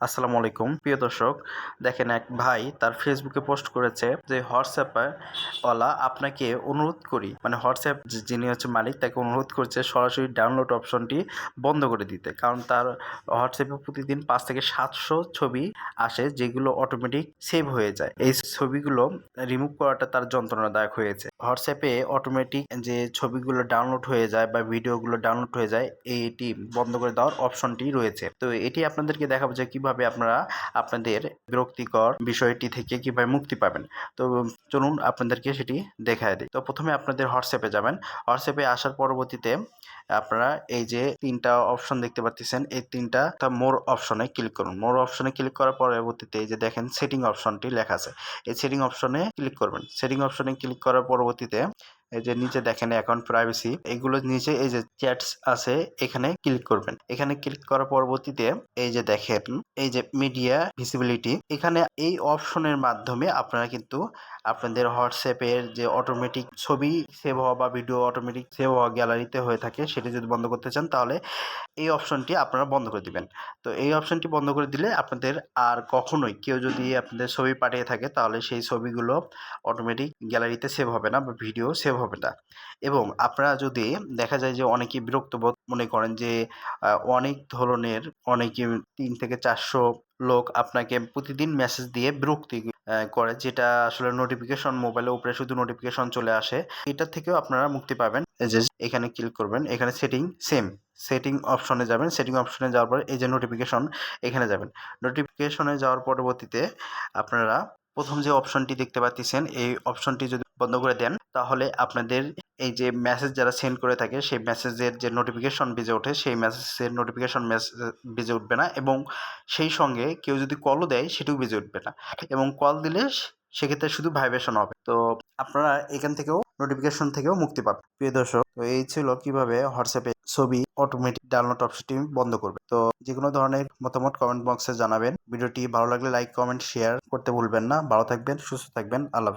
আসসালামু আলাইকুম প্রিয় দর্শক। দেখেন, এক ভাই তার ফেসবুকে পোস্ট করেছে যে হোয়াটসঅ্যাপে ওয়ালা আপনাকে অনুরোধ করি, মানে হোয়াটসঅ্যাপ যিনি হচ্ছে মালিক তাকে অনুরোধ করছে সরাসরি ডাউনলোড অপশনটি বন্ধ করে দিতে। কারণ তার হোয়াটসঅ্যাপে প্রতিদিন 500 থেকে 700 ছবি আসে, যেগুলো অটোমেটিক সেভ হয়ে যায়। এই ছবিগুলো রিমুভ করাটা তার যন্ত্রণাদায়ক হয়েছে। হোয়াটসঅ্যাপে অটোমেটিক যে ছবিগুলো ডাউনলোড হয়ে যায় বা ভিডিওগুলো ডাউনলোড হয়ে যায়, এইটি বন্ধ করে দেওয়ার অপশনটি রয়েছে। তো এটি আপনাদেরকে দেখাবো যে কিভাবে আপনারা আপনাদের বিরক্তিকর বিষয়টি থেকে কিভাবে মুক্তি পাবেন। তো চলুন আপনাদেরকে সেটি দেখায় দিই। তো প্রথমে আপনাদের হোয়াটসঅ্যাপে যাবেন। হোয়াটসঅ্যাপে আসার পরবর্তীতে আপনারা এই যে 3টা অপশন দেখতে পাচ্ছেন, এই 3টা মোর অপশনে ক্লিক করুন। মোর অপশনে ক্লিক করার পরবর্তীতে এই যে দেখেন সেটিং অপশনটি লেখা আছে, এই সেটিং অপশনে ক্লিক করবেন। সেটিং অপশনে ক্লিক করার পরবর্তীতে এই যে নিচে দেখেন অ্যাকাউন্ট প্রাইভেসি, এগুলো নিচে এই যে চ্যাটস আছে, এখানে ক্লিক করবেন। এখানে ক্লিক করার পরবর্তীতে এই যে দেখেন এই যে মিডিয়া ভিজিবিলিটি, এখানে এই অপশনের মাধ্যমে আপনারা কিন্তু আপনাদের হোয়াটসঅ্যাপের যে অটোমেটিক ছবি সেভ হওয়া বা ভিডিও অটোমেটিক সেভ হওয়া গ্যালারিতে হয়ে থাকে, সেটি যদি বন্ধ করতে চান তাহলে এই অপশনটি আপনারা বন্ধ করে দিবেন। তো এই অপশনটি বন্ধ করে দিলে আপনাদের আর কখনোই কেউ যদি আপনাদের ছবি পাঠিয়ে থাকে তাহলে সেই ছবিগুলো অটোমেটিক গ্যালারিতে সেভ হবে না বা ভিডিও সেভ হবে না। এবং আপনারা যদি দেখা যায় যে অনেকেই বিরক্ত বোধ মনে করেন যে অনেক ধরনের অনেকে 3 থেকে 400 লোক আপনাকে প্রতিদিন মেসেজ দিয়ে বিরক্তি করে, যেটা আসলে নোটিফিকেশন মোবাইলের উপরে শুধু নোটিফিকেশন চলে আসে। এটা থেকেও আপনারা মুক্তি পাবেন। এই যে এখানে ক্লিক করবেন, এখানে সেটিং অপশনে যাবেন। সেটিং অপশনে যাওয়ার পর এই যে নোটিফিকেশন, এখানে যাবেন। নোটিফিকেশনে যাওয়ার পরবর্তীতে আপনারা প্রথম যে অপশনটি দেখতে পাচ্ছেন, এই অপশনটি যদি বন্ধ করে দেন তাহলে আপনাদের এই যে মেসেজ যারা সেন্ড করে থাকে সেই মেসেজের যে নোটিফিকেশন বেজে ওঠে, সেই মেসেজের নোটিফিকেশন বেজে উঠবে না, এবং সেই সঙ্গে কেউ যদি কলও দেয় সেটাও বেজে উঠবে না, এবং কল দিলে সেক্ষেত্রে শুধু ভাইব্রেশন হবে। তো আপনারা এখান থেকেও নোটিফিকেশন থেকেও মুক্তি পাবেন। প্রিয় দর্শক, তো এই ছিল কিভাবে হোয়াটসঅ্যাপে ছবি অটোমেটিক ডাউনলোড অপশনটি বন্ধ করবে। তো যে কোনো ধরনের মতামত কমেন্ট বক্সে জানাবেন। ভিডিওটি ভালো লাগলে লাইক কমেন্ট শেয়ার করতে ভুলবেন না। ভালো থাকবেন, সুস্থ থাকবেন। আল্লাহ হাফেজ।